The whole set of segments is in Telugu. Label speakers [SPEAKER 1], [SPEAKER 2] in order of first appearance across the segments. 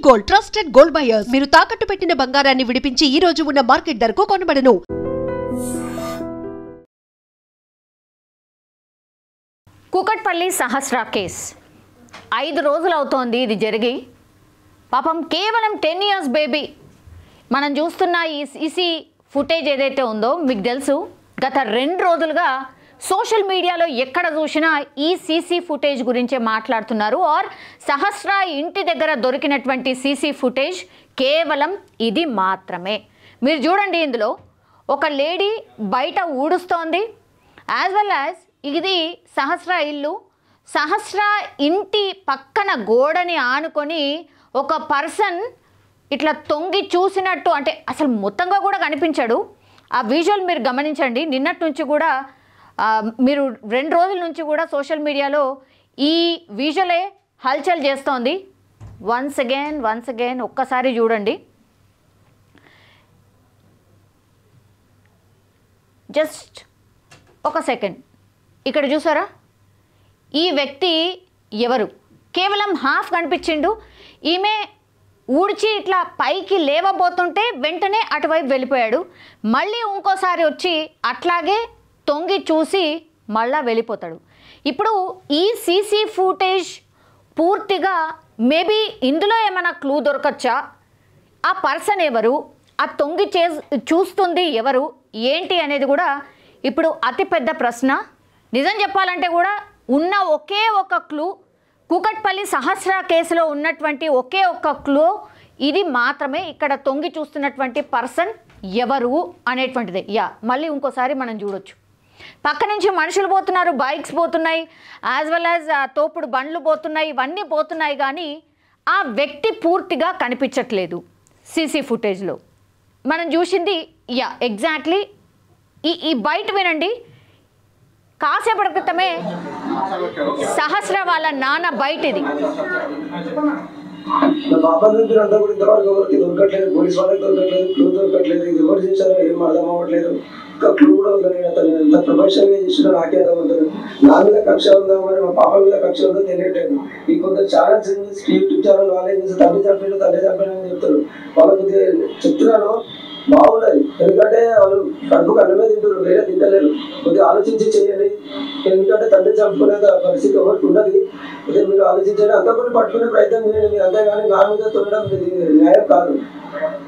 [SPEAKER 1] గోల్డ్ ట్రస్టెడ్ గోల్డ్ బయర్స్ మీరు తాకట్టు పెట్టిన బంగారాన్ని విడిపించి ఈ రోజు ఉన్న మార్కెట్ ధరకు కొనబడను.
[SPEAKER 2] కూకట్పల్లి సహస్ర కేస్ 5 రోజులు అవుతోంది ఇది జరిగి. పాపం కేవలం 10 years బేబీ. మనం చూస్తున్న ఈ సీసీ ఫుటేజ్ ఏదైతే ఉందో మీకు తెలుసు, గత 2 రోజులుగా సోషల్ మీడియాలో ఎక్కడ చూసినా ఈ సీసీ ఫుటేజ్ గురించే మాట్లాడుతున్నారు. ఆర్ సహస్ర ఇంటి దగ్గర దొరికినటువంటి సీసీ ఫుటేజ్ కేవలం ఇది మాత్రమే. మీరు చూడండి, ఇందులో ఒక లేడీ బయట ఊడుస్తోంది, యాజ్ వెల్ యాజ్ ఇది సహస్ర ఇల్లు. సహస్ర ఇంటి పక్కన గోడని ఆనుకొని ఒక పర్సన్ ఇట్లా తొంగి చూసినట్టు, అంటే అసలు మొత్తంగా కూడా కనిపించాడు. ఆ విజువల్ మీరు గమనించండి. నిన్నటి నుంచి కూడా మీరు 2 రోజుల నుంచి కూడా సోషల్ మీడియాలో ఈ విజువలే హల్చల్ చేస్తోంది. వన్స్ అగైన్ ఒక్కసారి చూడండి. జస్ట్ ఒక సెకండ్. ఇక్కడ చూసారా, ఈ వ్యక్తి ఎవరు? కేవలం హాఫ్ కనిపించిండు. ఈమె ఊడ్చి ఇట్లా పైకి లేవబోతుంటే వెంటనే అటువైపు వెళ్ళిపోయాడు. మళ్ళీ ఇంకోసారి వచ్చి అట్లాగే తొంగి చూసి మళ్ళా వెళ్ళిపోతాడు. ఇప్పుడు ఈ సీసీ ఫుటేజ్ పూర్తిగా మేబీ ఇందులో ఏమైనా క్లూ దొరకచ్చా? ఆ పర్సన్ ఎవరు, ఆ తొంగి చూస్తుంది ఎవరు, ఏంటి అనేది కూడా ఇప్పుడు అతిపెద్ద ప్రశ్న. నిజం చెప్పాలంటే కూడా ఉన్న ఒకే ఒక క్లూ, కూకట్పల్లి సహస్ర కేసులో ఉన్నటువంటి ఒకే ఒక్క క్లూ ఇది మాత్రమే. ఇక్కడ తొంగి చూస్తున్నటువంటి పర్సన్ ఎవరు అనేటువంటిది. మళ్ళీ ఇంకోసారి మనం చూడొచ్చు. పక్క నుంచి మనుషులు పోతున్నారు, బైక్స్ పోతున్నాయి, యాజ్ వెల్ యాజ్ తోపుడు బండ్లు పోతున్నాయి, ఇవన్నీ పోతున్నాయి, కానీ ఆ వ్యక్తి పూర్తిగా కనిపించట్లేదు సీసీ ఫుటేజ్లో. మనం చూసింది ఎగ్జాక్ట్లీ ఈ బయట వినండి. కాసేపటి క్రితమే సహస్ర వాళ్ళ నాన్న బయట ఇది.
[SPEAKER 3] నా పాప నుంచి అంతా కూడా ఇంతవరకు ఎవరికి దొరకట్లేదు, పోలీస్ వాళ్ళకి దొరకట్లేదు, క్లూ దొరకట్లేదు. ఇది ఎవరు చేశారో ఏం అర్థం అవ్వట్లేదు. ఇంకా క్లూ కూడా అతను ఎంత ప్రొఫెషనల్గా చేసినా నాకే అర్థమవుతుంది. నా మీద కక్ష ఉందా మరి మా పాప మీద కక్ష ఉందో తెలియట్లేదు. ఈ కొంత ఛానల్స్ యూట్యూబ్ ఛానల్ వాళ్ళే చేసి తండ్రి చంపాడు అని చెప్తారు. వాళ్ళకి చెప్తున్నాను బాగుండదు, ఎందుకంటే వాళ్ళు కడుపుకు అన్నమే తింటారు, వేరే తింటలేరు. కొద్దిగా ఆలోచించి చేయండి, ఎందుకంటే తండ్రి చంపుకునే పరిస్థితి ఎవరికి ఉన్నది. అదే మీరు ఆలోచించండి, అంతకుని పట్టుకునే ప్రయత్నం చేయండి మీరు. అంతేగాని నా మీద తొలడం న్యాయం కాదు.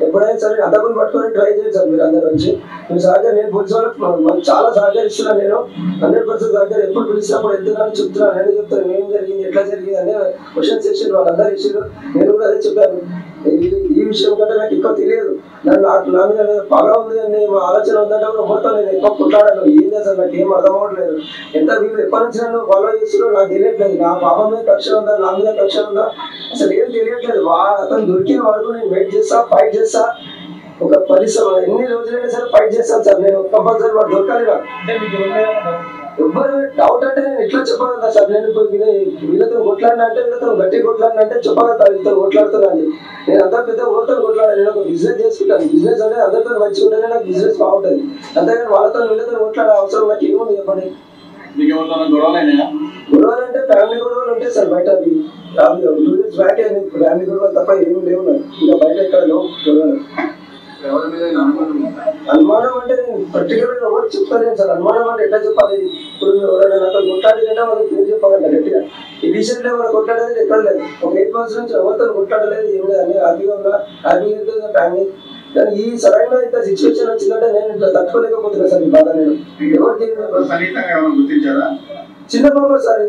[SPEAKER 3] ఎప్పుడైనా సరే అంతకుని పట్టుకొని ట్రై చేయండి సార్. మీరు అందరి నుంచి మీరు సహకారం, నేను పోలీసు వాళ్ళకి చాలా సహకరిస్తున్నాను. నేను 100% సహకారం. ఎప్పుడు పిలిచినప్పుడు వెళ్తున్నాను, చెప్తున్నాను, నేను చెప్తాను ఏం జరిగింది, ఎట్లా జరిగింది అనే క్వశ్చన్స్ చేసారు వాళ్ళందరూ ఇచ్చారు. నేను కూడా అదే చెప్పాను. ఈ విషయం కంటే నాకు ఎక్కువ తెలియదు. నా మీద బాగా ఉంది అని మా ఆలోచన ఉందంటే కూడా మొత్తం నేను ఎక్కువ కొట్లాడాను. ఏం చేస్తాను నాకు ఏం అర్థం అవ్వట్లేదు. ఎంత వీళ్ళు ఎప్పటి నుంచి నన్ను ఫాలో చేస్తున్నారో నాకు తెలియట్లేదు. నా పాప మీద కక్ష ఉందా, నా మీద కక్ష ఉందా, అసలు ఏం తెలియట్లేదు. అతను దొరికిన వరకు నేను వెయిట్ చేస్తా, ఫైట్ చేస్తా. ఒక పరిశ్రమ ఎన్ని రోజులైనా సరే ఫైట్ చేస్తాను సార్. నేను కంపల్సరీ వాడు దొరకాలి. ఎవ్వరు డౌట్ అంటే నేను ఎట్లా చెప్పగలుగుతా సార్. నేను వీళ్ళతో కొట్లాడినా అంటే, వీళ్ళతో గట్టి కొట్లాడినా అంటే చెప్పగలుగుతా. వీళ్ళతో కొట్లాడుతున్నాను. నేను అంతా పెద్ద ఊరితో కొట్లాడాను. నేను ఒక బిజినెస్ చేసుకుంటాను. బిజినెస్ అంటే అందరితో మంచిగా ఉంటేనే నాకు బిజినెస్ బాగుంటుంది. అంతేగాని వాళ్ళతో వీళ్ళతో కొట్లాడే అవసరం నాకు ఏముంది చెప్పండి. గొడవలు అంటే ఫ్యామిలీ గొడవలు ఉంటాయి సార్. బయట 2 years బ్యాక్ ఫ్యామిలీ గొడవలు తప్ప ఏమి లేవు నాకు. ఇంకా బయట ఎక్కడ లేవు గొడవలు. అనుమానం అంటే నేను పర్టికులర్గా ఎవరు చెప్తాను సార్. అనుమానం అంటే ఎట్లా చెప్పాలి? ఇప్పుడు ఎవరైనా నాతో కొట్లాడిందంటే వాళ్ళకి మీరు చెప్పాలంట గట్టిగా. ఈ రీసెంట్గా ఎవరైనా కొట్లాడేది ఎక్కడ లేదు. ఒక 8 months నుంచి ఎవరితో కొట్లాడలేదు, ఏం లేదు. అన్ని హ్యాపీగా ఉన్నా, హ్యాపీగా ఫ్యామిలీ. కానీ ఈ సరైన ఇంత సిచ్యువేషన్ వచ్చిందంటే నేను ఇట్లా తట్టుకోలేకపోతున్నా సార్. ఈ బాధ నేను ఎవరికి చిన్న పాప సార్.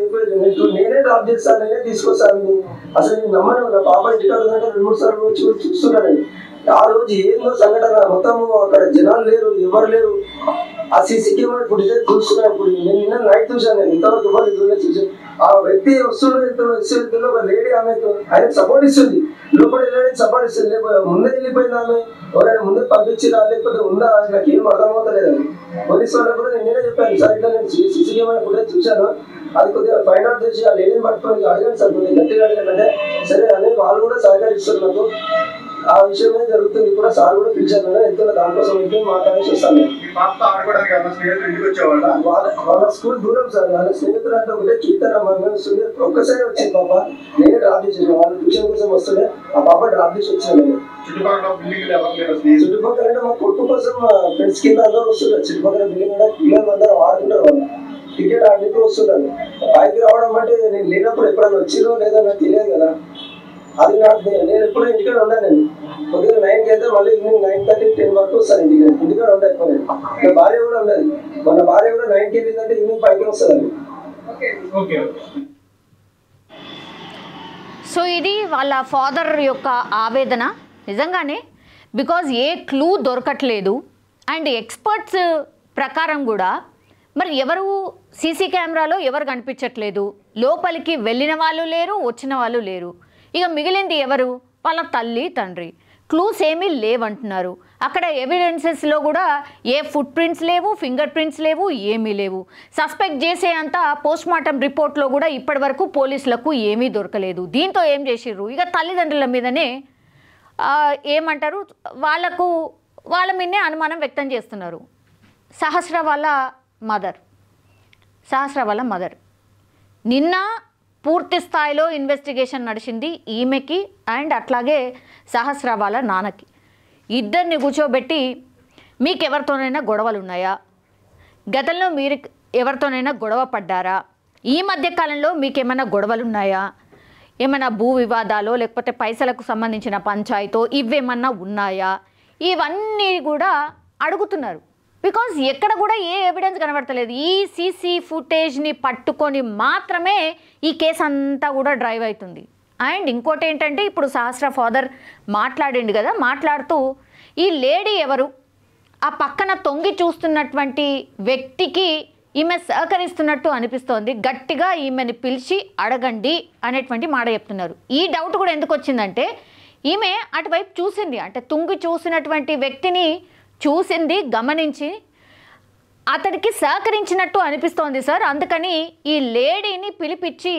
[SPEAKER 3] నేనే డ్రాప్ చేస్తాను, నేనే తీసుకొస్తాను. అసలు నేను నమ్మను. నా పాప ఇంటికాడ 2-3 సార్లు వచ్చి చూస్తున్నాను. ఆ రోజు ఏందో సంఘటన మొత్తము అక్కడ జనాలు లేరు, ఎవరు లేరు. ఆ సీసీ కెమెరా ఫుటేజ్ చూస్తున్నప్పుడు నేను నిన్న నైట్ చూశాను. నేను ఇంతవరకు ఎవరు చూసాను. ఆ వ్యక్తి వస్తున్న ఒక లేడీ ఆయనకు సపోర్ట్ ఇస్తుంది, లోపల వెళ్ళడానికి సపోర్ట్ ఇస్తుంది. లేకపోతే ముందే వెళ్ళిపోయింది ఆమె, ఎవరైనా ముందే పంపించినా లేకపోతే ఉందా, నాకు ఏం అర్థం అవుతలేదని పోలీసు వాళ్ళకి కూడా నేనే చెప్పాను సార్. ఇట్లా నేను సీసీ కెమెరా ఫుటేజ్ చూశాను, అది కొద్దిగా ఫైండ్ అవుట్ చేసి ఆ లేడీని పట్టుకొని అడిగాను సార్. కొద్దిగా గట్టిగా అడిగానంటే సరే అని వాళ్ళు కూడా సహకరిస్తారు నాకు. ఆ విషయమే జరుగుతుంది కూడా. సార్ కూడా పిలిచాను, ఎంతో దానికోసం వెళ్తే మాట్లాడేసి వస్తాను. వాళ్ళ స్కూల్ దూరం సార్. వాళ్ళ స్నేహితులు అంటే ఒకటే చూస్తారమ్మా, ఒక్కసారి వచ్చింది పాప. నేనే డ్రాప్ చేసేది, వాళ్ళ ట్యూషన్ కోసం వస్తుండే ఆ పాప డ్రాప్ చేసి వచ్చాను. చుట్టుపక్కల అంటే మా కొట్టు కోసం ఫ్రెండ్స్ కింద అందరూ వస్తుంటారు. చుట్టుపక్కల బిల్డింగ్ కూడా పిల్లలు అందరూ ఆడుతుంటారు. వాళ్ళు క్రికెట్ ఆడితే వస్తుంటారు. పైకి రావడం అంటే నేను లేనప్పుడు ఎప్పుడైనా వచ్చిరో లేదో నాకు తెలియదు కదా. అది నాకు నేను ఎప్పుడు ఇంటికాడ ఉన్నాను. నేను పొద్దున్న 9కి అయితే మళ్ళీ ఈవినింగ్ 9:30, 10 వరకు వస్తాను ఇంటికి. ఇంటికాడ ఉంటాయి ఎక్కువ. నేను నా భార్య కూడా ఉండదు. మన భార్య కూడా 9కి వెళ్ళిందంటే ఈవినింగ్ 5కి వస్తుంది.
[SPEAKER 2] సో ఇది వాళ్ళ ఫాదర్ యొక్క ఆవేదన. నిజంగానే బికాజ్ ఏ క్లూ దొరకట్లేదు. అండ్ ఎక్స్పర్ట్స్ ప్రకారం కూడా మరి ఎవరు సీసీ కెమెరాలో ఎవరు కనిపించట్లేదు. లోపలికి వెళ్ళిన వాళ్ళు లేరు, వచ్చిన వాళ్ళు లేరు. ఇక మిగిలింది ఎవరు? వాళ్ళ తల్లి తండ్రి. క్లూస్ ఏమీ లేవంటున్నారు. అక్కడ ఎవిడెన్సెస్లో కూడా ఏ ఫుట్ ప్రింట్స్ లేవు, ఫింగర్ ప్రింట్స్ లేవు, ఏమీ లేవు. సస్పెక్ట్ చేసే అంత పోస్ట్మార్టం రిపోర్ట్లో కూడా ఇప్పటి వరకు పోలీసులకు ఏమీ దొరకలేదు. దీంతో ఏం చేసిర్రు? ఇక తల్లిదండ్రుల మీదనే ఏమంటారు, వాళ్ళ మీదనే అనుమానం వ్యక్తం చేస్తున్నారు. సహస్ర వాళ్ళ మదర్ నిన్న పూర్తి స్థాయిలో ఇన్వెస్టిగేషన్ నడిచింది ఈమెకి అండ్ అట్లాగే సహస్ర వాళ్ళ నాన్నకి. ఇద్దరిని కూర్చోబెట్టి మీకు ఎవరితోనైనా గొడవలు ఉన్నాయా, గతంలో మీరు ఎవరితోనైనా గొడవ పడ్డారా, ఈ మధ్యకాలంలో మీకు ఏమైనా గొడవలు ఉన్నాయా, ఏమైనా భూ వివాదాలు లేకపోతే పైసలకు సంబంధించిన పంచాయతో ఇవేమన్నా ఉన్నాయా, ఇవన్నీ కూడా అడుగుతున్నారు. బికాజ్ ఎక్కడ కూడా ఏ ఎవిడెన్స్ కనబడతలేదు. ఈ సీసీ ఫుటేజ్ని పట్టుకొని మాత్రమే ఈ కేసు అంతా కూడా డ్రైవ్ అవుతుంది. అండ్ ఇంకోటి ఏంటంటే ఇప్పుడు సహస్ర ఫాదర్ మాట్లాడిండు కదా, మాట్లాడుతూ ఈ లేడీ ఎవరు, ఆ పక్కన తొంగి చూస్తున్నటువంటి వ్యక్తికి ఈమె సహకరిస్తున్నట్టు అనిపిస్తోంది, గట్టిగా ఈమెని పిలిచి అడగండి అనేటువంటి మాట చెప్తున్నారు. ఈ డౌట్ కూడా ఎందుకు వచ్చిందంటే ఈమె అటువైపు చూసింది, అంటే తొంగి చూసినటువంటి వ్యక్తిని చూసింది, గమనించి అతడికి సహకరించినట్టు అనిపిస్తోంది సార్. అందుకని ఈ లేడీని పిలిపించి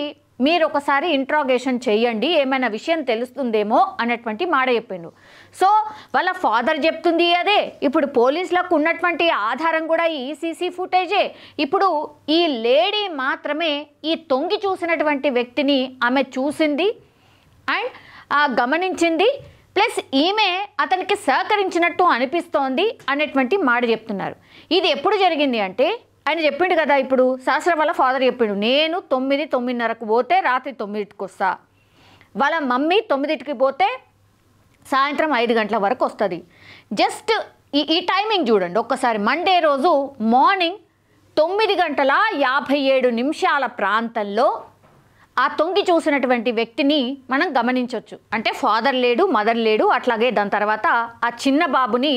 [SPEAKER 2] మీరు ఒకసారి ఇంట్రాగేషన్ చేయండి, ఏమైనా విషయం తెలుస్తుందేమో అనేటువంటి మాట చెప్పిండు. సో వాళ్ళ ఫాదర్ చెప్తుంది అదే, ఇప్పుడు పోలీసులకు ఉన్నటువంటి ఆధారం కూడా ఈ సీసీ ఫుటేజే. ఇప్పుడు ఈ లేడీ మాత్రమే ఈ తొంగి చూసినటువంటి వ్యక్తిని ఆమె చూసింది అండ్ గమనించింది, ప్లస్ ఈమె అతనికి సహకరించినట్టు అనిపిస్తోంది అనేటువంటి మాట చెప్తున్నారు. ఇది ఎప్పుడు జరిగింది అంటే ఆయన చెప్పిండు కదా, ఇప్పుడు సహస్ర వాళ్ళ ఫాదర్ చెప్పిండు, నేను 9-9:30కు పోతే రాత్రి 9కి వస్తా, వాళ్ళ మమ్మీ 9కి పోతే సాయంత్రం 5 గంటల వరకు వస్తుంది. జస్ట్ ఈ టైమింగ్ చూడండి ఒక్కసారి. మండే రోజు మార్నింగ్ 9:57 ప్రాంతంలో ఆ తొంగి చూసినటువంటి వ్యక్తిని మనం గమనించవచ్చు. అంటే ఫాదర్ లేడు, మదర్ లేడు, అట్లాగే దాని తర్వాత ఆ చిన్న బాబుని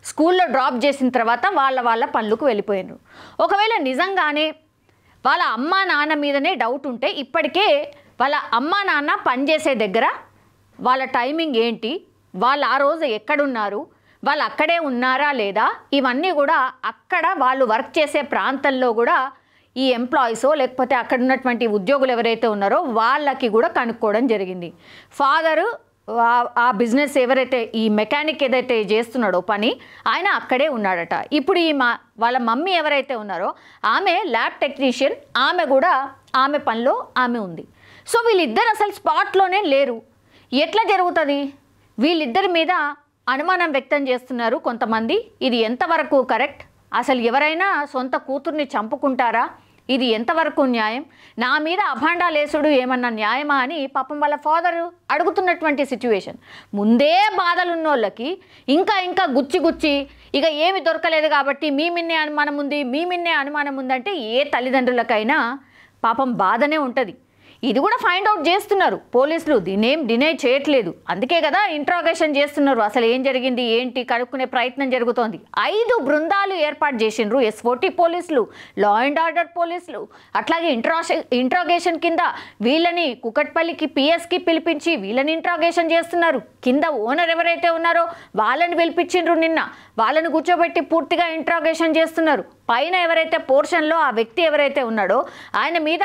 [SPEAKER 2] స్కూల్లో డ్రాప్ చేసిన తర్వాత వాళ్ళ పనులకు వెళ్ళిపోయారు. ఒకవేళ నిజంగానే వాళ్ళ అమ్మా నాన్న మీదనే డౌట్ ఉంటే ఇప్పటికే వాళ్ళ అమ్మా నాన్న పనిచేసే దగ్గర వాళ్ళ టైమింగ్ ఏంటి, వాళ్ళు ఆ రోజు ఎక్కడున్నారు, వాళ్ళు అక్కడే ఉన్నారా లేదా, ఇవన్నీ కూడా అక్కడ వాళ్ళు వర్క్ చేసే ప్రాంతంలో కూడా ఈ ఎంప్లాయీసో లేకపోతే అక్కడ ఉన్నటువంటి ఉద్యోగులు ఎవరైతే ఉన్నారో వాళ్ళకి కూడా కనుక్కోవడం జరిగింది. ఫాదరు ఆ బిజినెస్ ఎవరైతే ఈ మెకానిక్ ఏదైతే చేస్తున్నాడో పని, ఆయన అక్కడే ఉన్నాడట. ఇప్పుడు వాళ్ళ మమ్మీ ఎవరైతే ఉన్నారో ఆమె ల్యాబ్ టెక్నీషియన్, ఆమె కూడా ఆమె పనిలో ఆమె ఉంది. సో వీళ్ళిద్దరు అసలు స్పాట్లోనే లేరు. ఎట్లా జరుగుతుంది? వీళ్ళిద్దరి మీద అనుమానం వ్యక్తం చేస్తున్నారు కొంతమంది. ఇది ఎంతవరకు కరెక్ట్? అసలు ఎవరైనా సొంత కూతుర్ని చంపుకుంటారా? ఇది ఎంతవరకు న్యాయం? నా మీద అభాండాలేసుడు ఏమన్నా న్యాయమా అని పాపం వాళ్ళ ఫాదర్ అడుగుతున్నటువంటి సిచ్యువేషన్. ముందే బాధలున్నోళ్ళకి ఇంకా గుచ్చి ఇక ఏమి దొరకలేదు కాబట్టి మీ మిన్నే అనుమానం ఉందంటే ఏ తల్లిదండ్రులకైనా పాపం బాధనే ఉంటుంది. ఇది కూడా ఫైండ్ అవుట్ చేస్తున్నారు పోలీసులు, దీనేం డినై చేయట్లేదు. అందుకే కదా ఇంట్రాగేషన్ చేస్తున్నారు, అసలు ఏం జరిగింది ఏంటి కనుక్కునే ప్రయత్నం జరుగుతోంది. 5 బృందాలు ఏర్పాటు చేసిండ్రు SOT పోలీసులు, లా అండ్ ఆర్డర్ పోలీసులు. అట్లాగే ఇంట్రాగేషన్ కింద వీళ్ళని కుకట్పల్లికి PSకి పిలిపించి వీళ్ళని ఇంట్రాగేషన్ చేస్తున్నారు. కింద ఓనర్ ఎవరైతే ఉన్నారో వాళ్ళని పిలిపించిండ్రు నిన్న, వాళ్ళని కూర్చోబెట్టి పూర్తిగా ఇంట్రాగేషన్ చేస్తున్నారు. పైన ఎవరైతే పోర్షన్లో ఆ వ్యక్తి ఎవరైతే ఉన్నాడో ఆయన మీద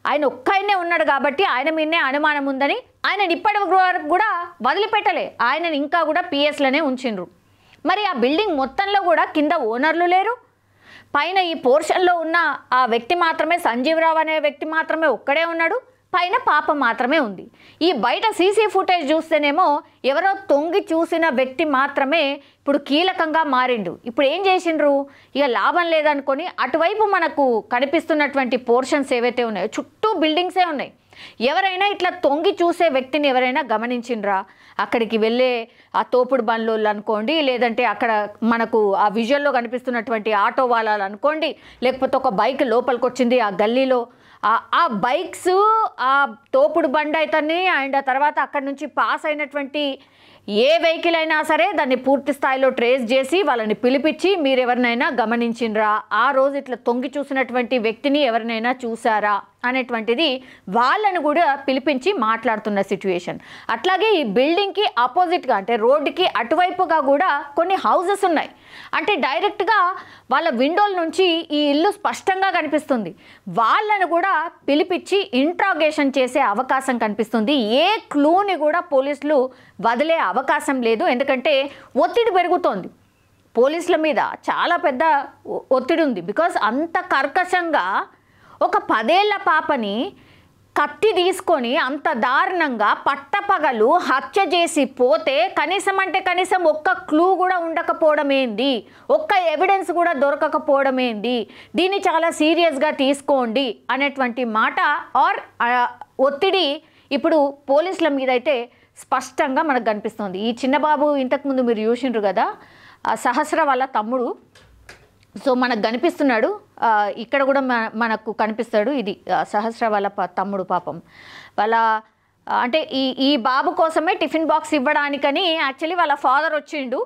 [SPEAKER 2] ఆయన ఒక్కయనే ఉన్నాడు కాబట్టి ఆయన మీదనే అనుమానం ఉందని ఆయన ఇప్పటి వరకు కూడా వదిలిపెట్టలే, ఆయనని ఇంకా కూడా పిఎస్లోనే ఉంచిండ్రు. మరి ఆ బిల్డింగ్ మొత్తంలో కూడా కింద ఓనర్లు లేరు, పైన ఈ పోర్షన్లో ఉన్న ఆ వ్యక్తి మాత్రమే, సంజీవరావు అనే వ్యక్తి మాత్రమే ఒక్కడే ఉన్నాడు, పైన పాప మాత్రమే ఉంది. ఈ బయట సీసీ ఫుటేజ్ చూస్తేనేమో ఎవరో తొంగి చూసిన వ్యక్తి మాత్రమే ఇప్పుడు కీలకంగా మారిండు. ఇప్పుడు ఏం చేసిండ్రు, ఇక లాభం లేదనుకొని అటువైపు మనకు కనిపిస్తున్నటువంటి పోర్షన్స్ ఏవైతే ఉన్నాయో చుట్టూ బిల్డింగ్సే ఉన్నాయి. ఎవరైనా ఇట్లా తొంగి చూసే వ్యక్తిని ఎవరైనా గమనించిండ్రా? అక్కడికి వెళ్ళే ఆ తోపుడు బండ్లు అనుకోండి, లేదంటే అక్కడ మనకు ఆ విజువల్లో కనిపిస్తున్నటువంటి ఆటో వాళ్ళలు అనుకోండి, లేకపోతే ఒక బైక్ లోపలికి వచ్చింది ఆ గల్లీలో, ఆ బైక్స్ ఆ తోపుడు బండి అయితేనే అండ్ ఆ తర్వాత అక్కడి నుంచి పాస్ అయినటువంటి ఏ వెహికల్ అయినా సరే దాన్ని పూర్తి స్థాయిలో ట్రేస్ చేసి వాళ్ళని పిలిపించి మీరు ఎవరినైనా గమనించిండ్రా, ఆ రోజు ఇట్లా తొంగి చూసినటువంటి వ్యక్తిని ఎవరినైనా చూసారా అనేటువంటిది వాళ్ళను కూడా పిలిపించి మాట్లాడుతున్న సిచ్యువేషన్. అట్లాగే ఈ బిల్డింగ్కి ఆపోజిట్గా అంటే రోడ్డుకి అటువైపుగా కూడా కొన్ని హౌజెస్ ఉన్నాయి. అంటే డైరెక్ట్గా వాళ్ళ విండోల నుంచి ఈ ఇల్లు స్పష్టంగా కనిపిస్తుంది. వాళ్ళను కూడా పిలిపించి ఇంట్రాగేషన్ చేసే అవకాశం కనిపిస్తుంది. ఏ క్లూని కూడా పోలీసులు వదిలే అవకాశం లేదు, ఎందుకంటే ఒత్తిడి పెరుగుతోంది పోలీసుల మీద, చాలా పెద్ద ఒత్తిడి ఉంది. బికాస్ అంత కర్కశంగా ఒక 10 ఏళ్ల పాపని కత్తి తీసుకొని అంత దారుణంగా పట్టపగలు హత్య చేసి పోతే కనీసం అంటే కనీసం ఒక్క క్లూ కూడా ఉండకపోవడం ఏంది, ఒక్క ఎవిడెన్స్ కూడా దొరకకపోవడం ఏంది, దీన్ని చాలా సీరియస్గా తీసుకోండి అనేటువంటి మాట ఆర్ ఒత్తిడి ఇప్పుడు పోలీసుల మీద అయితే స్పష్టంగా మనకు కనిపిస్తుంది. ఈ చిన్నబాబు ఇంతకుముందు మీరు చూసిండ్రు కదా, సహస్ర వాళ్ళ తమ్ముడు, సో మనకు కనిపిస్తున్నాడు, ఇక్కడ కూడా మనకు కనిపిస్తాడు. ఇది సహస్ర వాళ్ళ తమ్ముడు. పాపం వాళ్ళ అంటే ఈ బాబు కోసమే టిఫిన్ బాక్స్ ఇవ్వడానికని యాక్చువల్లీ వాళ్ళ ఫాదర్ వచ్చిండు.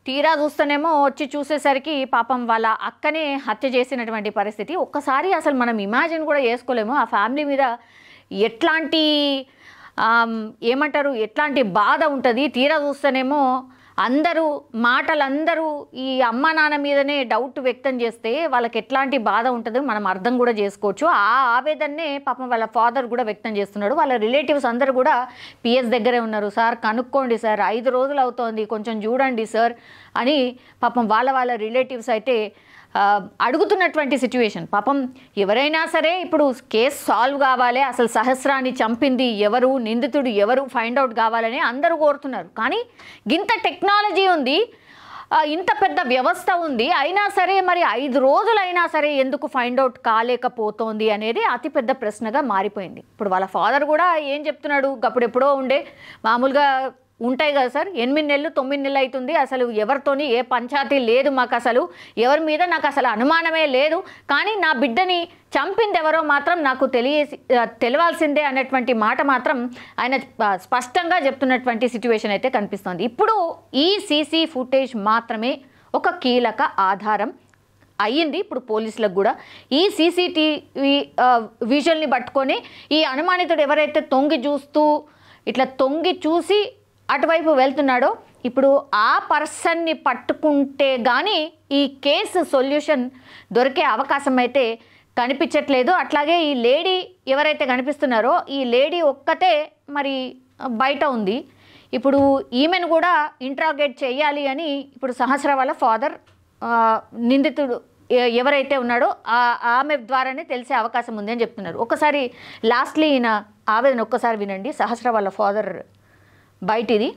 [SPEAKER 2] తీరా చూస్తేనేమో వచ్చి చూసేసరికి పాపం వాళ్ళ అక్కనే హత్య చేసినటువంటి పరిస్థితి. ఒక్కసారి అసలు మనం ఇమాజిన్ కూడా చేసుకోలేము ఆ ఫ్యామిలీ మీద ఎట్లాంటి ఏమంటారు ఎట్లాంటి బాధ ఉంటుంది. తీరా చూస్తేనేమో మాటలందరూ ఈ అమ్మ నాన్న మీదనే డౌట్ వ్యక్తం చేస్తే వాళ్ళకి ఎట్లాంటి బాధ ఉంటుందో మనం అర్థం కూడా చేసుకోవచ్చు. ఆ ఆవేదన్నే పాపం వాళ్ళ ఫాదర్ కూడా వ్యక్తం చేస్తున్నాడు. వాళ్ళ రిలేటివ్స్ అందరూ కూడా పిఎస్ దగ్గరే ఉన్నారు. సార్ కనుక్కోండి సార్, 5 రోజులు అవుతోంది, కొంచెం చూడండి సార్ అని పాపం వాళ్ళ రిలేటివ్స్ అయితే అడుగుతున్నటువంటి సిచ్యువేషన్. పాపం ఎవరైనా సరే ఇప్పుడు కేసు సాల్వ్ కావాలి, అసలు సహస్రాన్ని చంపింది ఎవరు, నిందితుడు ఎవరు ఫైండ్ అవుట్ కావాలని అందరూ కోరుతున్నారు. కానీ ఇంత టెక్నాలజీ ఉంది, ఇంత పెద్ద వ్యవస్థ ఉంది, అయినా సరే మరి 5 రోజులైనా సరే ఎందుకు ఫైండ్ అవుట్ కాలేకపోతోంది అనేది అతిపెద్ద ప్రశ్నగా మారిపోయింది. ఇప్పుడు వాళ్ళ ఫాదర్ కూడా ఏం చెప్తున్నాడు, అప్పుడెప్పుడో ఉండే మామూలుగా ఉంటాయి కదా సార్, 8 నెలలు 9 నెలలు అవుతుంది, అసలు ఎవరితోని ఏ పంచాయతీ లేదు మాకు, అసలు ఎవరి మీద నాకు అసలు అనుమానమే లేదు, కానీ నా బిడ్డని చంపింది ఎవరో మాత్రం నాకు తెలియాల్సిందే అనేటువంటి మాట మాత్రం ఆయన స్పష్టంగా చెప్తున్నటువంటి సిచ్యువేషన్ అయితే కనిపిస్తోంది. ఇప్పుడు ఈ సీసీ ఫుటేజ్ మాత్రమే ఒక కీలక ఆధారం అయ్యింది ఇప్పుడు పోలీసులకు కూడా. ఈ సీసీటీవీ విజువల్ని పట్టుకొని ఈ అనుమానితుడు ఎవరైతే తొంగి చూసి అటువైపు వెళ్తున్నాడో ఇప్పుడు ఆ పర్సన్ని పట్టుకుంటే కానీ ఈ కేసు సొల్యూషన్ దొరికే అవకాశం అయితే కనిపించట్లేదు. అట్లాగే ఈ లేడీ ఎవరైతే కనిపిస్తున్నారో ఈ లేడీ ఒక్కతే మరి బయట ఉంది. ఇప్పుడు ఈమెను కూడా ఇంట్రాగేట్ చేయాలి అని ఇప్పుడు సహస్ర వాళ్ళ ఫాదర్ నిందితుడు ఎవరైతే ఉన్నాడో ఆమె ద్వారానే తెలిసే అవకాశం ఉంది అని చెప్తున్నారు. ఒకసారి లాస్ట్లీ ఈయన ఆవేదన ఒక్కసారి వినండి. సహస్ర వాళ్ళ ఫాదర్ బయటిది.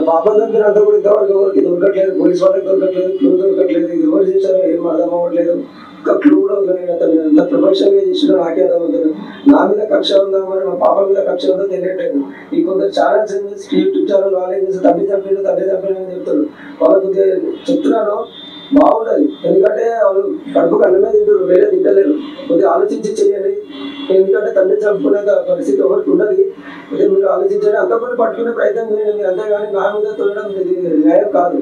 [SPEAKER 3] పాప దగ్గర కూడా ఇంతవరకు ఎవరికి దొరకట్లేదు, పోలీస్ వాళ్ళకి దొరకట్లేదు, క్లూ దొరకట్లేదు, ఇది ఎవరు చేశారో ఏం అర్థం అవ్వట్లేదు. ఒక క్లూ కూడా అతను ఎంత ప్రొఫెషనల్గా చేసినా నాకే అర్థం అవుతుంది. నా మీద కక్ష ఉందా మరి మా పాప మీద కక్ష ఉందో తెలియట్లేదు. ఈ కొందరు ఛానల్స్ యూట్యూబ్ ఛానల్ వాళ్ళే చేసి తండ్రి చంపారు అని చెప్తారు. వాళ్ళకు చెప్తున్నాను బాగుండదు, ఎందుకంటే వాళ్ళు కడుపుకు అన్నమే తింటారు, వేరే తింటలేరు. కొద్దిగా ఆలోచించి చేయండి, ఎందుకంటే తండ్రి చంపుకునే పరిస్థితి ఎవరికి ఉండదు. అయితే మీరు ఆలోచించండి, అంతకుముందు పట్టుకునే ప్రయత్నం చేయండి. మీరు అంతేగాని నా మీద తొలగడం న్యాయం కాదు.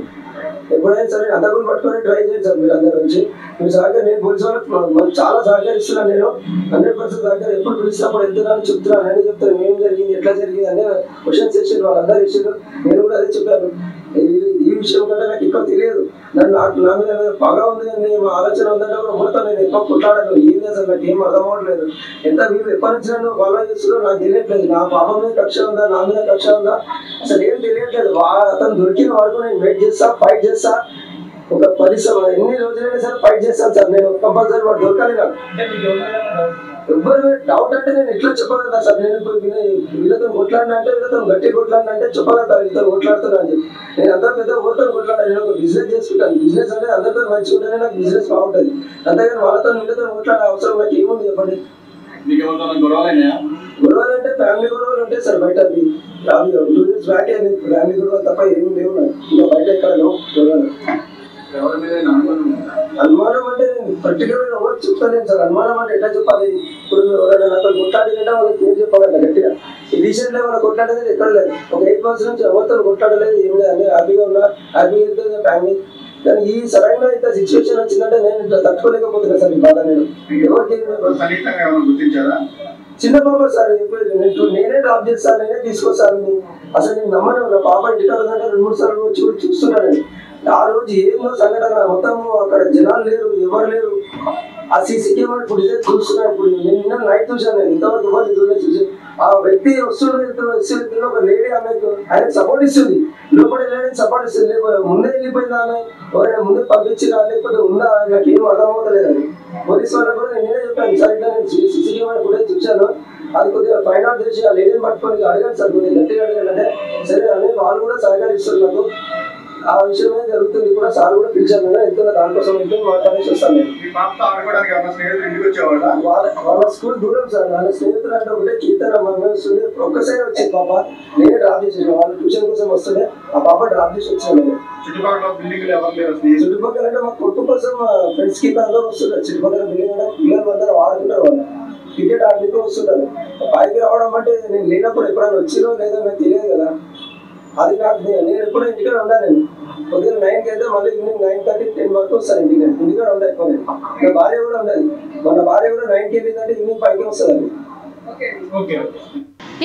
[SPEAKER 3] ఎప్పుడైనా సరే అంతకుని పట్టుకొని ట్రై చేయండి సార్ మీరు అందరి నుంచి. మీరు సహకారం నేను పోలీసు వాళ్ళకి చాలా సహకరిస్తున్నాను. నేను 100% సహకారం. ఎప్పుడు పిలిచినప్పుడు వెళ్తున్నాను చెప్తున్నాను, నేను చెప్తాను ఏం జరిగింది ఎట్లా జరిగింది అనే క్వశ్చన్స్ చేసారు వాళ్ళందరూ చేసారు. నేను కూడా అదే చెప్పాను. ఈ విషయం కంటే నాకు ఎక్కువ తెలియదు. నా మీద బాగా ఉంది కానీ ఆలోచన ఉందంటే కూడా మొత్తం నేను ఎక్కువ కొట్లాడాను. ఏం చేస్తాను నాకు ఏం అర్థం అవ్వట్లేదు. ఎంత మీరు ఎప్పటి నుంచి నన్ను ఫాలో చేస్తున్నారో నాకు తెలియట్లేదు. నా పాప మీద కక్ష ఉందా, నా మీద కక్ష ఉందా అసలు ఏం తెలియట్లేదు. అతను దొరికిన వరకు నేను వెయిట్ చేస్తా, ఫైట్ చేస్తా. ఒక పరిశ్రమ ఎన్ని రోజులైనా సరే ఫైట్ చేస్తాను సార్. నేను కంపల్సరీ వాడు దొరకాలి నాకు. ఎవరు డౌట్ అంటే నేను ఎట్లా చెప్పగలుగుతా సార్. నేను ఇప్పుడు వీళ్ళతో కొట్లాడినా అంటే వీళ్ళతో గట్టి కొట్లాడినా అంటే చెప్పగలుగుతా వీళ్ళతో కొట్లాడుతున్నా అని చెప్పి. నేను అందరూ పెద్ద ఊరితో కొట్లాడాను. నేను ఒక బిజినెస్ చేసుకుంటాను. బిజినెస్ అంటే అందరితో మంచిగా ఉంటేనే నాకు బిజినెస్ బాగుంటుంది. అంతేగాని వాళ్ళతో వీళ్ళతో కొట్లాడే అవసరం నాకు ఏముంది చెప్పండి. గొడవలు అంటే ఫ్యామిలీ గొడవలు ఉంటాయి సార్. బయట 2 years బ్యాక్ ఫ్యామిలీ గొడవలు తప్ప ఏమి లేవు నాకు. ఇంకా బయట ఎక్కడ లేవు గొడవలు. అనుమానం అంటే నేను పర్టికులర్ ఎవరు చెప్తాను సార్. అనుమానం అంటే ఎట్లా చెప్పాలి. ఇప్పుడు ఎవరైనా నాతో కొట్లాడినంటే వాళ్ళకి ఏం చెప్పాలంట గట్టిగా. ఈ రీసెంట్ లో వాళ్ళ కొట్లాడేది ఎక్కడ లేదు. ఒక 8 months నుంచి ఎవరితో కొట్లాడలేదు, ఏం లేదు. అన్ని హ్యాపీగా ఉన్నా, హ్యాపీగా ఉంటుంది ఫ్యామిలీ. కానీ ఈ సరైన ఇంత సిచ్యువేషన్ వచ్చిందంటే నేను ఇట్లా తట్టుకోలేకపోతున్నా సార్. ఈ బాధ నేను ఎవరికి చిన్న పాప సార్. నేనే డ్రాప్ చేస్తాను, నేనే తీసుకొస్తాను. అసలు నేను నమ్మను. నా పాప ఇంటికాడ 2-3 సార్లు చూస్తున్నాను. ఆ రోజు ఏందో సంఘటన మొత్తం అక్కడ జనాలు లేరు, ఎవరు లేరు. ఆ సీసీ కెమెరా ఫుటేజ్ చూస్తున్నాను. ఇప్పుడు నేను నిన్న నైట్ చూసాను. నేను ఇంతవరకు ఎవరు చూసాను. ఆ వ్యక్తి వస్తున్న ఒక లేడీ ఆమెకు ఆయన సపోర్ట్ ఇస్తుంది. లోపల వెళ్ళడానికి సపోర్ట్ ఇస్తుంది. ముందే వెళ్ళిపోయిందా ఆమె, ఎవరైనా ముందే పంపించినా లేకపోతే ఉందా నాకు ఏం అర్థం అవుతలేదు. అని పోలీసు వాళ్ళకి కూడా నేనే చెప్పాను సార్. ఇట్లా నేను సీసీ కెమెరా ఫుటేజ్ చూశాను. అది కొద్దిగా ఫైన్ అవుట్ చేసి ఆ లేడీని పట్టుకొని అడగాలి సార్, కొద్దిగా గట్టిగా అడగాలంటే సరే అని వాళ్ళు కూడా సహకరిస్తారు నాకు. ఆ విషయమే జరుగుతుంది. కూడా సార్ కూడా పిలిచాను. ఎంతో దానికోసం అయితే మాట్లాడేసి వస్తాను. వాళ్ళ స్కూల్ దూరం సార్. వాళ్ళ స్నేహితులు అంటే ఒకటే కీర్తన వస్తుంది. ఒక్కసారి వచ్చింది పాప. నేనే డ్రాప్ చేసాను. వాళ్ళు ట్యూషన్ కోసం వస్తుండే ఆ పాప డ్రాప్ చేసి వచ్చాను. చుట్టుపక్కల అంటే మా కొట్టు కోసం ఫ్రెండ్స్ కి అందరూ వస్తుంటారు. చుట్టుపక్కల బిల్డింగ్ అంటే పిల్లలు అందరూ ఆడుతుంటారు. వాళ్ళు క్రికెట్ ఆడుతూ వస్తుంటారు. పైకి రావడం అంటే నేను లేనప్పుడు ఎప్పుడైనా వచ్చినో లేదో నాకు తెలియదు కదా. అది నాకు నేను ఎప్పుడు ఇంటికాడ ఉండాలి. నేను పొద్దున్న 9కి అయితే మళ్ళీ ఈవినింగ్ 9:30, 10 వరకు వస్తాను ఇంటికి. ఇంటికాడ ఉండాలి ఎక్కువ. నేను నా భార్య కూడా ఉండాలి. మన భార్య కూడా 9కి వెళ్ళిందంటే ఈవినింగ్ 5కి వస్తుంది.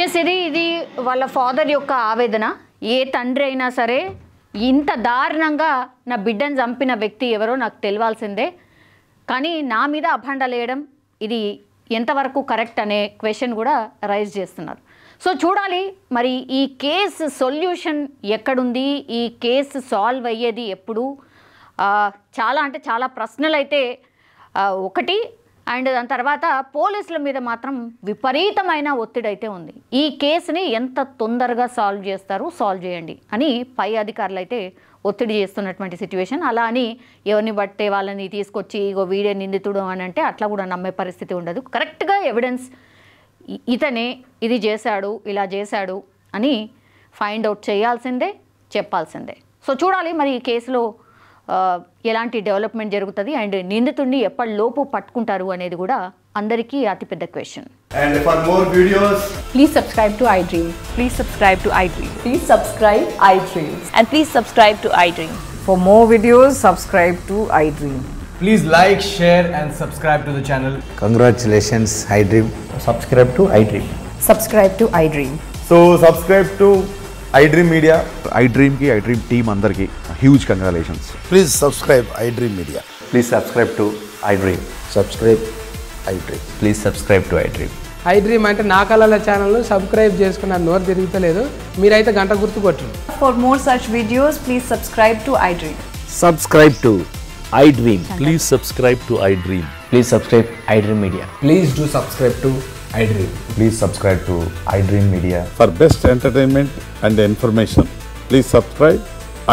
[SPEAKER 2] ఎస్, ఇది వాళ్ళ ఫాదర్ యొక్క ఆవేదన. ఏ తండ్రి అయినా సరే ఇంత దారుణంగా నా బిడ్డను చంపిన వ్యక్తి ఎవరో నాకు తెలియాల్సిందే. కానీ నా మీద అభండాలేయడం ఇది ఎంతవరకు కరెక్ట్ అనే క్వశ్చన్ కూడా రైజ్ చేస్తున్నారు. సో చూడాలి మరి ఈ కేసు సొల్యూషన్ ఎక్కడుంది, ఈ కేసు సాల్వ్ అయ్యేది ఎప్పుడు. చాలా అంటే చాలా ప్రశ్నలు అయితే ఒకటి. అండ్ దాని తర్వాత పోలీసుల మీద మాత్రం విపరీతమైన ఒత్తిడి అయితే ఉంది. ఈ కేసుని ఎంత తొందరగా సాల్వ్ చేస్తారు, సాల్వ్ చేయండి అని పై అధికారులు అయితే ఒత్తిడి చేస్తున్నటువంటి సిచ్యువేషన్. అలా అని ఎవరిని బట్టే వాళ్ళని తీసుకొచ్చి ఇగో వీడే నిందితుడు అని అంటే అట్లా కూడా నమ్మే పరిస్థితి ఉండదు. కరెక్ట్గా ఎవిడెన్స్ ఇతనే ఇది చేశాడు, ఇలా చేశాడు అని ఫైండ్ అవుట్ చేయాల్సిందే, చెప్పాల్సిందే. సో చూడాలి మరి ఈ కేసులో ఎలాంటి డెవలప్మెంట్ జరుగుతుంది అండ్ నిందితుడిని ఎప్పటిలోపు పట్టుకుంటారు అనేది కూడా అందరికీ అతిపెద్ద question.
[SPEAKER 4] And for more videos,
[SPEAKER 5] please subscribe to iDream.
[SPEAKER 6] Please subscribe to iDream.
[SPEAKER 5] Please subscribe iDream.
[SPEAKER 6] And please subscribe to iDream.
[SPEAKER 5] For more videos, subscribe to iDream.
[SPEAKER 4] please like, share and subscribe to the channel.
[SPEAKER 7] Congratulations, iDream.
[SPEAKER 8] Subscribe to iDream.
[SPEAKER 5] Subscribe to iDream.
[SPEAKER 8] So subscribe to iDream Media.
[SPEAKER 9] iDream ki iDream team andarki huge congratulations.
[SPEAKER 7] Please subscribe iDream Media.
[SPEAKER 8] Please subscribe to iDream.
[SPEAKER 7] Subscribe iDream.
[SPEAKER 8] Please subscribe to iDream.
[SPEAKER 10] iDream అంటే నా కళల ఛానల్ను సబ్స్క్రైబ్ చేసుకున్న నోరు తిరుగుతలేదు. మీరైతే గంట గుర్తు కొట్టండి.
[SPEAKER 5] For more such videos, please subscribe to iDream.
[SPEAKER 7] Subscribe to iDream.
[SPEAKER 11] Please subscribe to iDream.
[SPEAKER 8] Please subscribe iDream Media.
[SPEAKER 4] Please do subscribe to iDream.
[SPEAKER 8] Please subscribe to iDream Media.
[SPEAKER 9] For best entertainment and information, please subscribe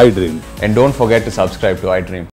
[SPEAKER 9] iDream.
[SPEAKER 8] And don't forget to subscribe to iDream.